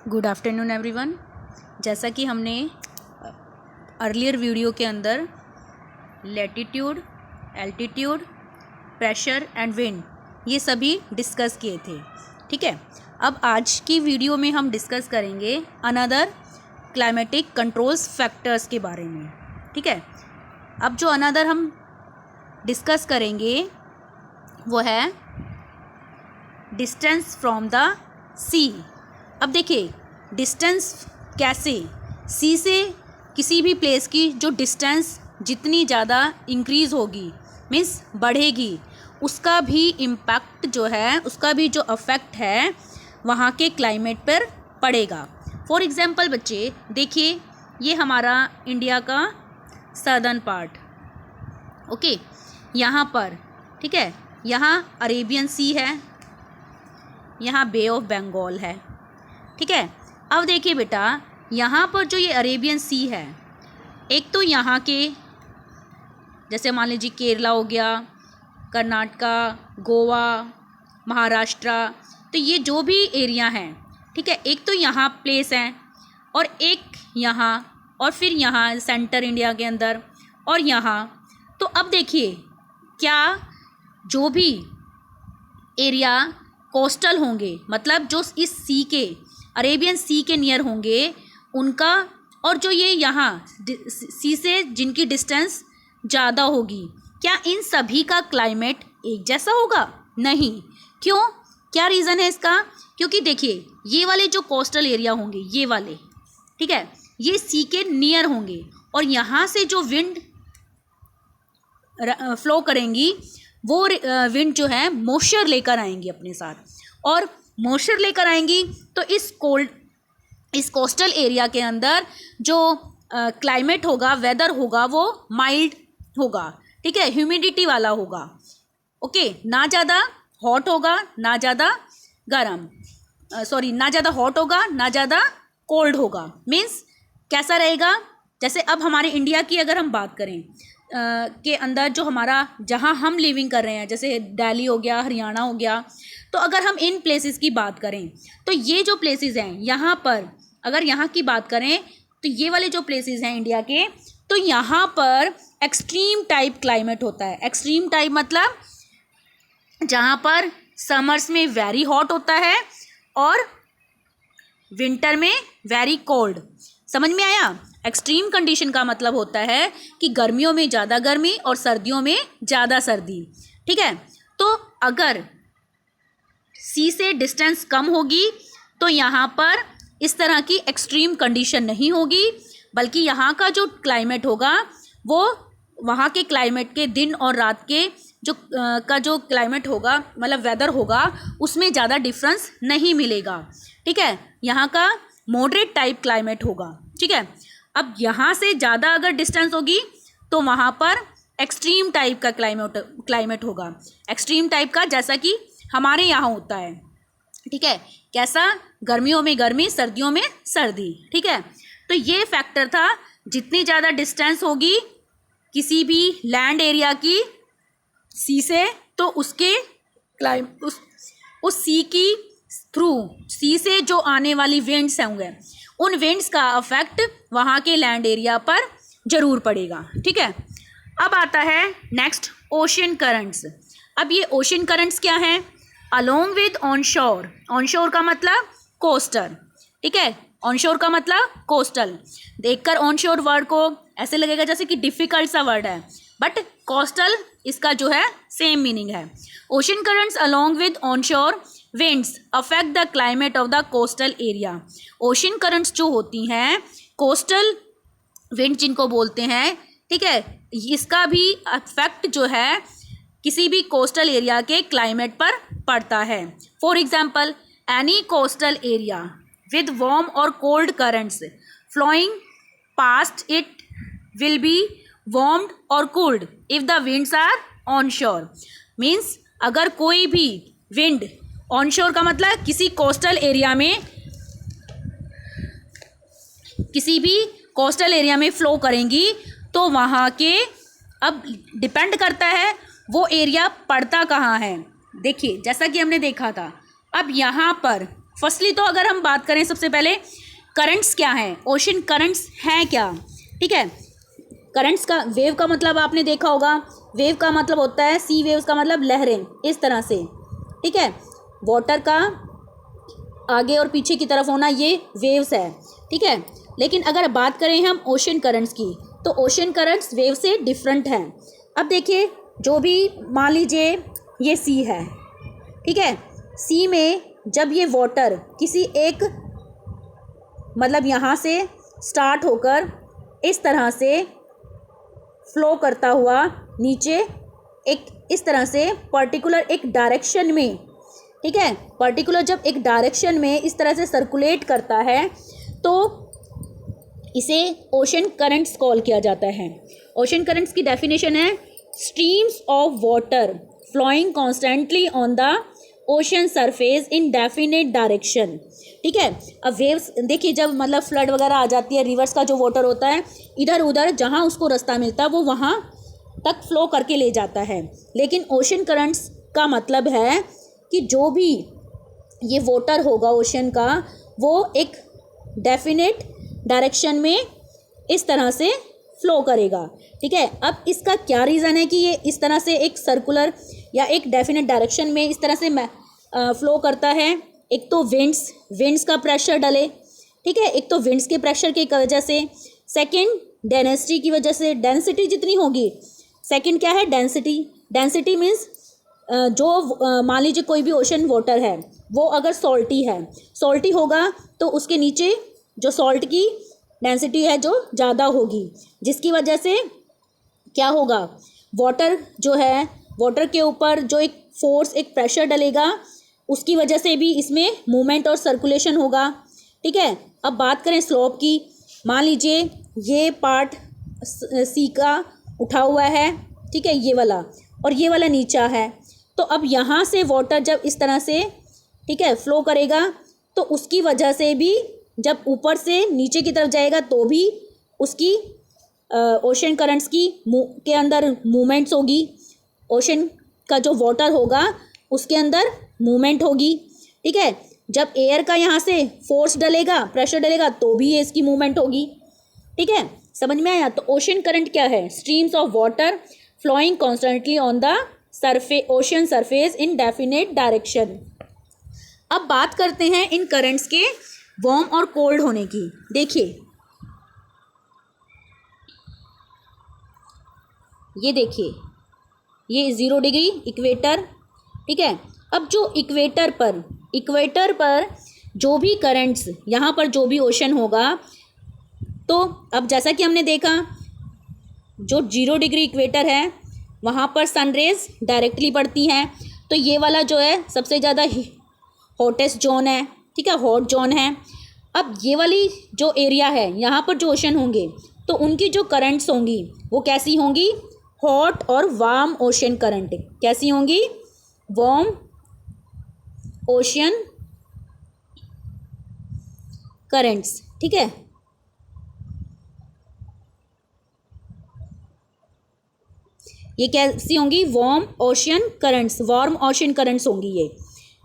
Good afternoon everyone. जैसा कि हमने अर्लियर वीडियो के अंदर latitude, altitude, pressure and wind ये सभी डिस्कस किए थे, ठीक है। अब आज की वीडियो में हम डिस्कस करेंगे अनदर क्लाइमेटिक कंट्रोल्स फैक्टर्स के बारे में, ठीक है। अब जो अनदर हम डिस्कस करेंगे वो है डिस्टेंस फ्रॉम द सी। अब देखिए डिस्टेंस कैसे, सी से किसी भी प्लेस की जो डिस्टेंस जितनी ज़्यादा इंक्रीज़ होगी मीन्स बढ़ेगी, उसका भी इम्पैक्ट जो है, उसका भी जो अफेक्ट है वहाँ के क्लाइमेट पर पड़ेगा। फॉर एग्ज़ाम्पल बच्चे देखिए, ये हमारा इंडिया का सदर्न पार्ट, ओके, यहाँ पर, ठीक है, यहाँ अरेबियन सी है, यहाँ बे ऑफ बंगाल है, ठीक है। अब देखिए बेटा, यहाँ पर जो ये अरेबियन सी है, एक तो यहाँ के जैसे मान लीजिए केरला हो गया, कर्नाटका, गोवा, महाराष्ट्र, तो ये जो भी एरिया हैं, ठीक है, एक तो यहाँ प्लेस हैं और एक यहाँ और फिर यहाँ सेंटर इंडिया के अंदर और यहाँ। तो अब देखिए क्या जो भी एरिया कोस्टल होंगे, मतलब जो इस सी के अरेबियन सी के नियर होंगे उनका, और जो ये यहाँ सी से जिनकी डिस्टेंस ज़्यादा होगी, क्या इन सभी का क्लाइमेट एक जैसा होगा? नहीं। क्यों? क्या रीज़न है इसका? क्योंकि देखिए ये वाले जो कोस्टल एरिया होंगे, ये वाले, ठीक है, ये सी के नियर होंगे और यहाँ से जो विंड फ्लो करेंगी वो विंड जो है मॉइस्चर लेकर आएंगी अपने साथ, और मॉइस्चर लेकर आएंगी तो इस कोस्टल एरिया के अंदर जो क्लाइमेट होगा, वेदर होगा, वो माइल्ड होगा, ठीक है, ह्यूमिडिटी वाला होगा, ओके, ना ज़्यादा हॉट होगा ना ज़्यादा गर्म, ना ज़्यादा हॉट होगा ना ज़्यादा कोल्ड होगा। मीन्स कैसा रहेगा, जैसे अब हमारे इंडिया की अगर हम बात करें के अंदर जो हमारा, जहाँ हम लिविंग कर रहे हैं, जैसे दिल्ली हो गया, हरियाणा हो गया, तो अगर हम इन प्लेसेस की बात करें तो ये जो प्लेसेस हैं यहाँ पर, अगर यहाँ की बात करें तो ये वाले जो प्लेसेस हैं इंडिया के, तो यहाँ पर एक्सट्रीम टाइप क्लाइमेट होता है। एक्सट्रीम टाइप मतलब जहाँ पर समर्स में वेरी हॉट होता है और विंटर में वेरी कोल्ड। समझ में आया? एक्सट्रीम कंडीशन का मतलब होता है कि गर्मियों में ज़्यादा गर्मी और सर्दियों में ज़्यादा सर्दी, ठीक है। तो अगर सी से डिस्टेंस कम होगी तो यहाँ पर इस तरह की एक्सट्रीम कंडीशन नहीं होगी, बल्कि यहाँ का जो क्लाइमेट होगा वो वहाँ के क्लाइमेट के दिन और रात के जो क्लाइमेट होगा, मतलब वेदर होगा, उसमें ज़्यादा डिफरेंस नहीं मिलेगा, ठीक है। यहाँ का मॉडरेट टाइप क्लाइमेट होगा, ठीक है। अब यहाँ से ज़्यादा अगर डिस्टेंस होगी तो वहाँ पर एक्सट्रीम टाइप का क्लाइमेट होगा। एक्सट्रीम टाइप का जैसा कि हमारे यहाँ होता है, ठीक है, कैसा, गर्मियों में गर्मी, सर्दियों में सर्दी, ठीक है। तो ये फैक्टर था, जितनी ज़्यादा डिस्टेंस होगी किसी भी लैंड एरिया की सी से, तो उसके उस सी की थ्रू, सी से जो आने वाली विंड्स होंगे, उन विंड्स का अफेक्ट वहाँ के लैंड एरिया पर ज़रूर पड़ेगा, ठीक है। अब आता है नेक्स्ट ओशन करंट्स। अब ये ओशन करंट्स क्या हैं? Along with onshore. ऑनशोर का मतलब कोस्टल, ठीक है, ऑनशोर का मतलब कोस्टल। देखकर ऑनशोर वर्ड को ऐसे लगेगा जैसे कि डिफ़िकल्ट सा वर्ड है, बट कोस्टल इसका जो है सेम मीनिंग है। Ocean currents along with onshore winds affect the climate of the coastal area. Ocean currents जो होती हैं, कोस्टल विंड जिनको बोलते हैं, ठीक है, इसका भी अफेक्ट जो है किसी भी कोस्टल एरिया के क्लाइमेट पर पड़ता है। For example, any coastal area with warm और cold currents flowing past it will be warmed और cooled if the winds are onshore. Means अगर कोई भी विंड, ऑनशोर का मतलब किसी कोस्टल एरिया में, किसी भी कोस्टल एरिया में फ्लो करेंगी तो वहाँ के, अब डिपेंड करता है वो एरिया पड़ता कहाँ है। देखिए जैसा कि हमने देखा था, अब यहाँ पर फर्स्टली तो अगर हम बात करें सबसे पहले करंट्स क्या हैं, ओशन करंट्स हैं क्या, ठीक है। करंट्स का, वेव का मतलब आपने देखा होगा, वेव का मतलब होता है, सी वेव्स का मतलब लहरें इस तरह से, ठीक है। वाटर का आगे और पीछे की तरफ होना ये वेव्स है, ठीक है। लेकिन अगर बात करें हम ओशन करंट्स की, तो ओशन करंट्स वेव से डिफरेंट हैं। अब देखिए, जो भी मान लीजिए ये सी है, ठीक है। सी में जब ये वाटर किसी एक मतलब यहाँ से स्टार्ट होकर इस तरह से फ्लो करता हुआ नीचे एक इस तरह से पर्टिकुलर एक डायरेक्शन में, ठीक है, पर्टिकुलर जब एक डायरेक्शन में इस तरह से सर्कुलेट करता है तो इसे ओशन करंट्स कॉल किया जाता है। ओशन करंट्स की डेफिनेशन है streams of water flowing constantly on the ocean surface in definite direction, ठीक है। अब वेव्स देखिए, जब मतलब फ्लड वगैरह आ जाती है, रिवर्स का जो वाटर होता है इधर उधर जहाँ उसको रास्ता मिलता है वो वहाँ तक फ्लो करके ले जाता है। लेकिन ओशन करंट्स का मतलब है कि जो भी ये वाटर होगा ओशन का, वो एक डेफिनेट डायरेक्शन में इस तरह से फ्लो करेगा, ठीक है। अब इसका क्या रीज़न है कि ये इस तरह से एक सर्कुलर या एक डेफिनेट डायरेक्शन में इस तरह से फ्लो करता है। एक तो विंड्स का प्रेशर डले, ठीक है, एक तो विंड्स के प्रेशर की वजह से, सेकंड डेंसिटी की वजह से, डेंसिटी जितनी होगी, सेकंड क्या है डेंसिटी मीन्स जो मान लीजिए कोई भी ओशन वाटर है वो अगर सॉल्टी होगा तो उसके नीचे जो सॉल्ट की डेंसिटी है जो ज़्यादा होगी, जिसकी वजह से क्या होगा, वाटर जो है, वाटर के ऊपर जो एक फोर्स, एक प्रेशर डलेगा, उसकी वजह से भी इसमें मूवमेंट और सर्कुलेशन होगा, ठीक है। अब बात करें स्लोप की, मान लीजिए ये पार्ट सी का उठा हुआ है, ठीक है, ये वाला, और ये वाला नीचा है। तो अब यहाँ से वाटर जब इस तरह से, ठीक है, फ्लो करेगा तो उसकी वजह से भी जब ऊपर से नीचे की तरफ जाएगा तो भी उसकी ओशन करंट्स की के अंदर मूवमेंट्स होगी, ओशन का जो वाटर होगा उसके अंदर मूवमेंट होगी, ठीक है। जब एयर का यहाँ से फोर्स डलेगा, प्रेशर डलेगा तो भी ये इसकी मूवमेंट होगी, ठीक है। समझ में आया? तो ओशन करंट क्या है? Streams of water flowing constantly on the ocean surface in definite direction. अब बात करते हैं इन करंट्स के वार्म और कोल्ड होने की। देखिए, ये देखिए, ये 0 डिग्री इक्वेटर, ठीक है। अब जो इक्वेटर पर जो भी करंट्स, यहाँ पर जो भी ओशन होगा, तो अब जैसा कि हमने देखा जो 0 डिग्री इक्वेटर है वहाँ पर सनरेज डायरेक्टली पड़ती हैं, तो ये वाला जो है सबसे ज़्यादा हॉटेस्ट जोन है, ठीक है, हॉट जोन है। अब ये वाली जो एरिया है यहाँ पर जो ओशन होंगे तो उनकी जो करंट्स होंगी वो कैसी होंगी? हॉट और वार्म ओशन करंट। कैसी होंगी? वार्म ओशन करंट्स, ठीक है। ये कैसी होंगी? वार्म ओशन करंट्स होंगी। ये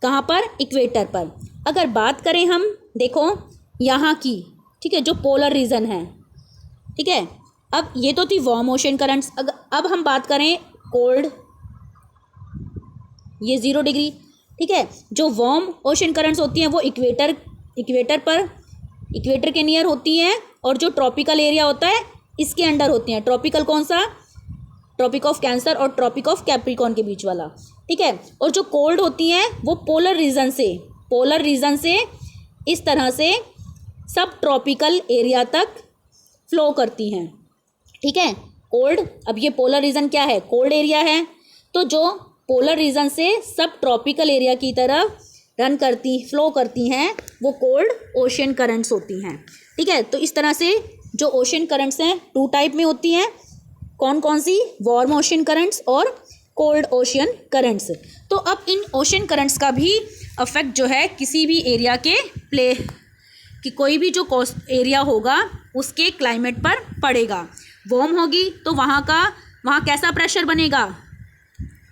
कहाँ पर? इक्वेटर पर। अगर बात करें हम, देखो यहाँ की, ठीक है, जो पोलर रीजन है, ठीक है। अब ये तो थी वार्म ओशन करंट्स। अब हम बात करें कोल्ड, ये 0 डिग्री, ठीक है। जो वार्म ओशन करंट्स होती हैं वो इक्वेटर के नियर होती हैं, और जो ट्रॉपिकल एरिया होता है इसके अंडर होती हैं। ट्रॉपिकल कौन सा? ट्रॉपिक ऑफ कैंसर और ट्रॉपिक ऑफ कैप्रिकॉर्न के बीच वाला, ठीक है। और जो कोल्ड होती हैं वो पोलर रीजन से इस तरह से सब ट्रॉपिकल एरिया तक फ्लो करती हैं, ठीक है। कोल्ड, अब ये पोलर रीजन क्या है? कोल्ड एरिया है, तो जो पोलर रीजन से सब ट्रॉपिकल एरिया की तरफ फ्लो करती हैं वो कोल्ड ओशन करंट्स होती हैं, ठीक है। तो इस तरह से जो ओशन करंट्स हैं 2 टाइप में होती हैं। कौन कौन सी? वार्म ओशन करंट्स और कोल्ड ओशन करंट्स। तो अब इन ओशन करंट्स का भी अफेक्ट जो है किसी भी एरिया के कि कोई भी जो कोस्ट एरिया होगा उसके क्लाइमेट पर पड़ेगा। वार्म होगी तो वहाँ कैसा प्रेशर बनेगा?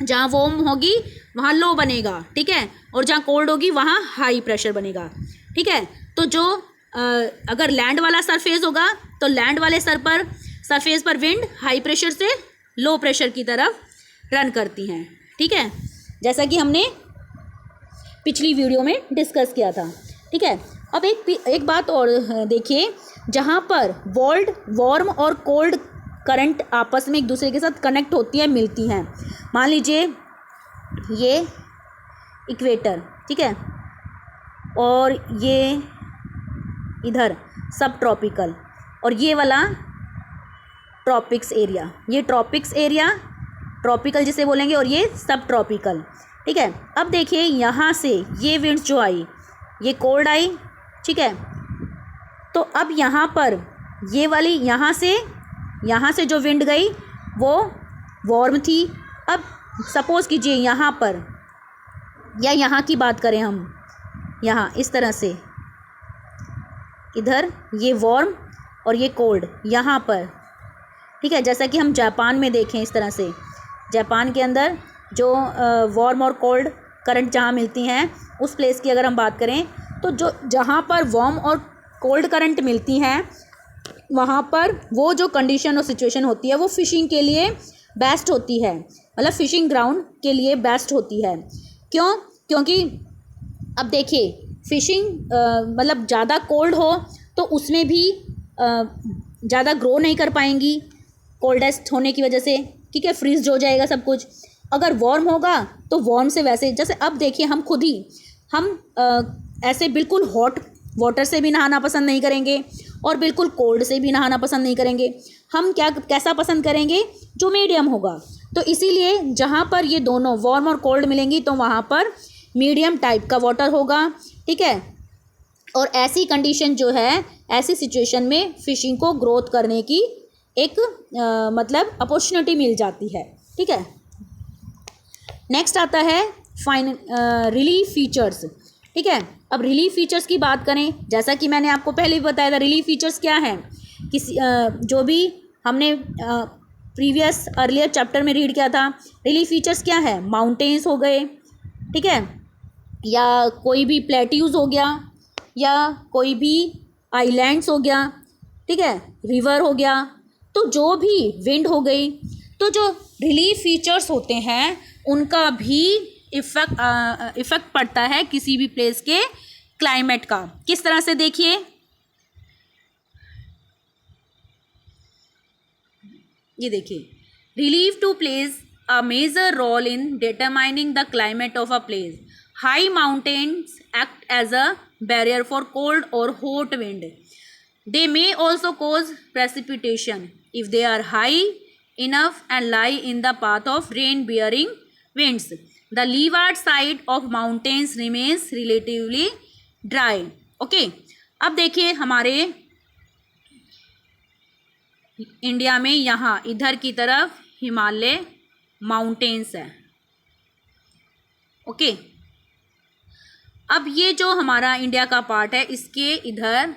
जहाँ वार्म होगी वहाँ लो बनेगा, ठीक है, और जहाँ कोल्ड होगी वहाँ हाई प्रेशर बनेगा, ठीक है। तो जो अगर लैंड वाला सरफेस होगा तो लैंड वाले सरफेस पर विंड हाई प्रेशर से लो प्रेशर की तरफ रन करती हैं, ठीक है, जैसा कि हमने पिछली वीडियो में डिस्कस किया था, ठीक है। अब एक बात और देखिए, जहाँ पर वार्म और कोल्ड करंट आपस में एक दूसरे के साथ कनेक्ट होती हैं, मिलती हैं। मान लीजिए ये इक्वेटर, ठीक है, और ये इधर सब ट्रॉपिकल, और ये वाला ट्रॉपिक्स एरिया, ये ट्रॉपिक्स एरिया ट्रॉपिकल जिसे बोलेंगे, और ये सब ट्रॉपिकल, ठीक है। अब देखिए यहाँ से ये विंड्स जो आई, ये कोल्ड आई, ठीक है। तो अब यहाँ पर ये वाली यहाँ से जो विंड गई वो वार्म थी। अब सपोज़ कीजिए यहाँ पर, या यहाँ की बात करें हम, यहाँ इस तरह से इधर ये वार्म और ये कोल्ड यहाँ पर, ठीक है, जैसा कि हम जापान में देखें, इस तरह से जापान के अंदर जो वार्म और कोल्ड करंट जहाँ मिलती हैं, उस प्लेस की अगर हम बात करें तो जो जहाँ पर वार्म और कोल्ड करंट मिलती हैं वहाँ पर वो जो कंडीशन और सिचुएशन होती है वो फ़िशिंग के लिए बेस्ट होती है, मतलब फ़िशिंग ग्राउंड के लिए बेस्ट होती है। क्यों? क्योंकि अब देखिए फ़िशिंग मतलब ज़्यादा कोल्ड हो तो उसमें भी ज़्यादा ग्रो नहीं कर पाएंगी कोल्डेस्ट होने की वजह से, ठीक है, फ्रीज हो जाएगा सब कुछ। अगर वार्म होगा तो वार्म से वैसे, जैसे अब देखिए हम खुद ही ऐसे बिल्कुल हॉट वाटर से भी नहाना पसंद नहीं करेंगे और बिल्कुल कोल्ड से भी नहाना पसंद नहीं करेंगे। हम कैसा पसंद करेंगे? जो मीडियम होगा। तो इसीलिए जहाँ पर ये दोनों वार्म और कोल्ड मिलेंगी तो वहाँ पर मीडियम टाइप का वाटर होगा, ठीक है। और ऐसी कंडीशन जो है, ऐसी सिचुएशन में फ़िशिंग को ग्रोथ करने की एक मतलब अपॉर्चुनिटी मिल जाती है, ठीक है। नेक्स्ट आता है रिलीफ फीचर्स, ठीक है। अब रिलीफ फीचर्स की बात करें, जैसा कि मैंने आपको पहले भी बताया था, रिलीफ फीचर्स क्या हैं, किसी जो भी हमने प्रीवियस अर्लियर चैप्टर में रीड किया था, रिलीफ फीचर्स क्या है? माउंटेन्स हो गए, ठीक है, या कोई भी प्लेट्यूज हो गया, या कोई भी आइलैंड्स हो गया, ठीक है, रिवर हो गया, तो जो भी विंड हो गई, तो जो रिलीफ फीचर्स होते हैं उनका भी इफ़ेक्ट पड़ता है किसी भी प्लेस के क्लाइमेट का। किस तरह से? देखिए, ये देखिए, relief to place a major role in determining the climate of a place. High mountains act as a barrier for cold और hot wind. They may also cause precipitation if they are high enough and lie in the path of rain-bearing winds. The leeward side of mountains remains relatively dry. Okay. अब देखिए हमारे India में यहाँ इधर की तरफ Himalaya mountains है, okay. अब ये जो हमारा इंडिया का पार्ट है इसके इधर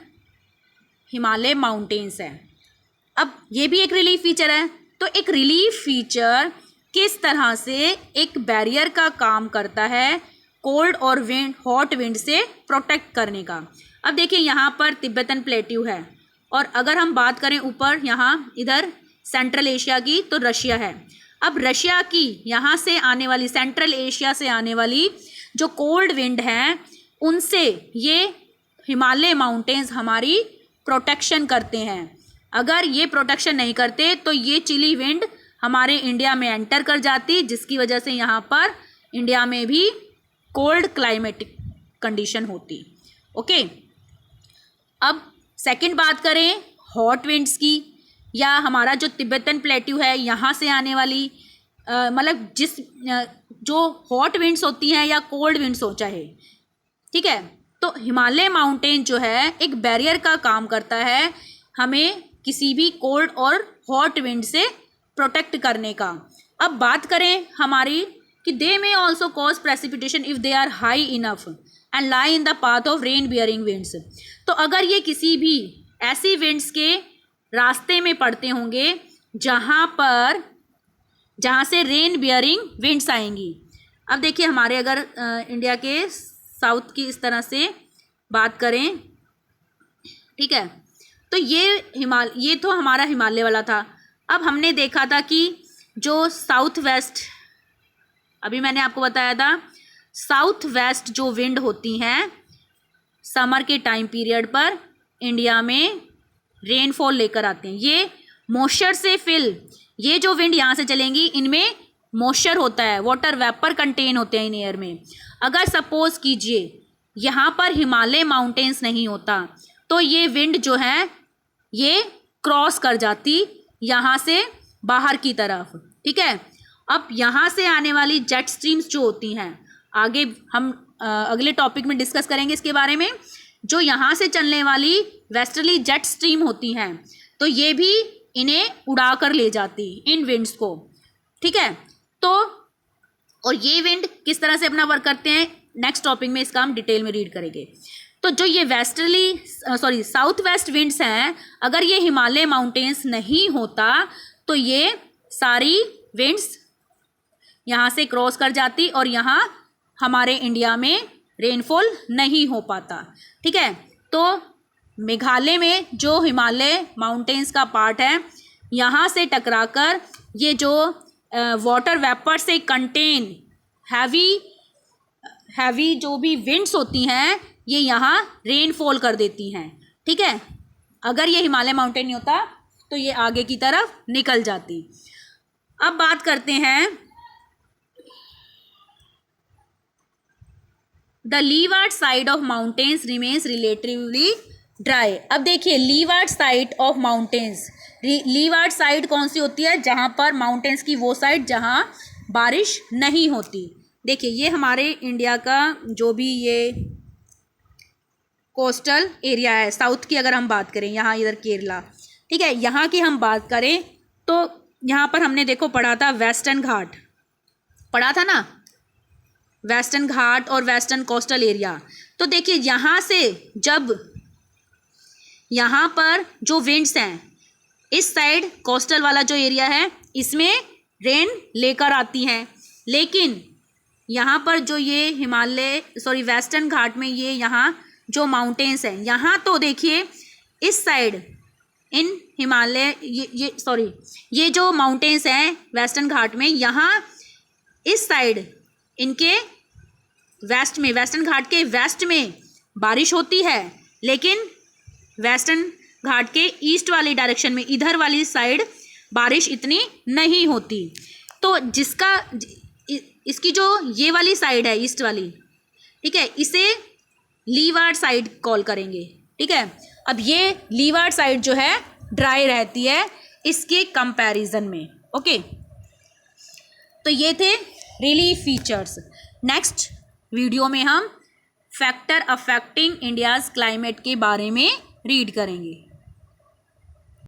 हिमालय माउंटेन्स है। अब ये भी एक रिलीफ फीचर है। तो एक रिलीफ फीचर किस तरह से एक बैरियर का काम करता है कोल्ड और विंड, हॉट विंड से प्रोटेक्ट करने का। अब देखिए यहाँ पर तिब्बतन प्लेट्यू है, और अगर हम बात करें ऊपर यहाँ इधर सेंट्रल एशिया की, तो रशिया है। अब रशिया की यहाँ से आने वाली, सेंट्रल एशिया से आने वाली जो कोल्ड विंड हैं उनसे ये हिमालय माउंटेन्स हमारी प्रोटेक्शन करते हैं। अगर ये प्रोटेक्शन नहीं करते तो ये चिली विंड हमारे इंडिया में एंटर कर जाती, जिसकी वजह से यहाँ पर इंडिया में भी कोल्ड क्लाइमेटिक कंडीशन होती, ओके। अब सेकंड बात करें हॉट विंड्स की, या हमारा जो तिब्बतन प्लेट्यू है यहाँ से आने वाली मतलब जो हॉट विंड्स होती हैं या कोल्ड विंड्स हो चाहे, ठीक है। तो हिमालय माउंटेन जो है एक बैरियर का काम करता है हमें किसी भी कोल्ड और हॉट विंड से प्रोटेक्ट करने का। अब बात करें हमारी कि they may also cause precipitation if they are high enough and lie in the path of rain bearing winds. तो अगर ये किसी भी ऐसी विंड्स के रास्ते में पड़ते होंगे जहाँ से रेन बियरिंग विंड्स आएंगी, अब देखिए हमारे अगर इंडिया के साउथ की इस तरह से बात करें, ठीक है, तो ये तो हमारा हिमालय वाला था। अब हमने देखा था कि जो साउथ वेस्ट, अभी मैंने आपको बताया था साउथ वेस्ट जो विंड होती हैं समर के टाइम पीरियड पर इंडिया में रेनफॉल लेकर आते हैं। ये मॉइस्चर से फिल, ये जो विंड यहाँ से चलेंगी इनमें मॉइस्चर होता है, वाटर वेपर कंटेन होते हैं इन एयर में। अगर सपोज कीजिए यहाँ पर हिमालय माउंटेन्स नहीं होता तो ये विंड जो है ये क्रॉस कर जाती यहाँ से बाहर की तरफ, ठीक है। अब यहाँ से आने वाली जेट स्ट्रीम्स जो होती हैं, आगे हम अगले टॉपिक में डिस्कस करेंगे इसके बारे में। जो यहाँ से चलने वाली वेस्टर्ली जेट स्ट्रीम होती हैं तो ये भी इन्हें उड़ा कर ले जाती इन विंड्स को, ठीक है। तो और ये विंड किस तरह से अपना वर्क करते हैं नेक्स्ट टॉपिक में इसका हम डिटेल में रीड करेंगे। तो जो ये साउथ वेस्ट विंड्स हैं, अगर ये हिमालय माउंटेन्स नहीं होता तो ये सारी विंड्स यहाँ से क्रॉस कर जाती और यहाँ हमारे इंडिया में रेनफॉल नहीं हो पाता, ठीक है। तो मेघालय में जो हिमालय माउंटेन्स का पार्ट है यहाँ से टकराकर ये जो वाटर वेपर से कंटेन हैवी जो भी विंड्स होती हैं ये यहाँ रेनफॉल कर देती हैं, ठीक है। अगर ये हिमालय माउंटेन नहीं होता तो ये आगे की तरफ निकल जाती। अब बात करते हैं the leeward side of mountains remains relatively dry. अब देखिए leeward side of mountains, leeward side कौन सी होती है, जहाँ पर माउंटेन्स की वो साइड जहाँ बारिश नहीं होती। देखिए ये हमारे इंडिया का जो भी ये कोस्टल एरिया है साउथ की, अगर हम बात करें यहाँ इधर केरला, ठीक है, यहाँ की हम बात करें तो यहाँ पर हमने देखो पढ़ा था वेस्टर्न घाट, पढ़ा था ना, वेस्टर्न घाट और वेस्टर्न कोस्टल एरिया। तो देखिए यहाँ से जब यहाँ पर जो विंड्स हैं इस साइड कोस्टल वाला जो एरिया है इसमें रेन लेकर आती हैं, लेकिन यहाँ पर जो ये वेस्टर्न घाट में ये यहाँ जो माउंटेन्स हैं यहाँ तो देखिए इस साइड इन हिमालय ये जो माउंटेन्स हैं वेस्टर्न घाट में, यहाँ इस साइड इनके वेस्ट में, वेस्टर्न घाट के वेस्ट में बारिश होती है, लेकिन वेस्टर्न घाट के ईस्ट वाली डायरेक्शन में इधर वाली साइड बारिश इतनी नहीं होती। तो इसकी जो ये वाली साइड है ईस्ट वाली, ठीक है, इसे लीवार्ड साइड कॉल करेंगे, ठीक है। अब ये लीवार्ड साइड जो है ड्राई रहती है इसके कंपैरिजन में, ओके। तो ये थे रिलीफ फीचर्स। नेक्स्ट वीडियो में हम फैक्टर अफेक्टिंग इंडियाज़ क्लाइमेट के बारे में रीड करेंगे।